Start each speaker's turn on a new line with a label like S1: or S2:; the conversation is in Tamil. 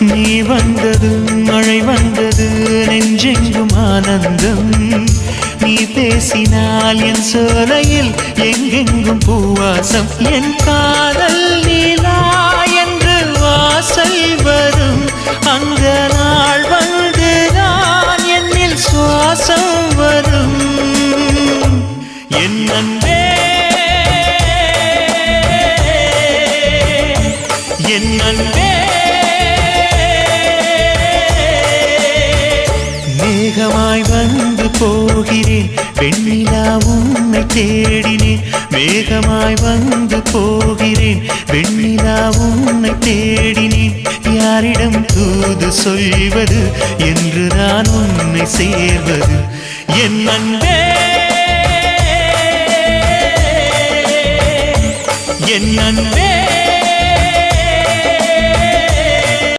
S1: நீ வந்ததும் மழை வந்தது நெஞ்செங்கும் ஆனந்தம் நீ பேசினால் என் சோலையில் எங்கெங்கும் பூவாசம் என் காதல் நீலா என்று வாசல் வரும் அந்த நாள் வந்து நான் என்னில் சுவாசம் வரும் என் அன்பே என் அன்பே மேகமாய் வந்து போகிறேன் வெண்ணிலா உன்னை தேடினேன் மேகமாய் வந்து போகிறேன் வெண்ணிலா உன்னை தேடினேன் யாரிடம் தூது சொல்வது என்று நான் உன்னை சேர்வது என் அன்பே என் அன்பே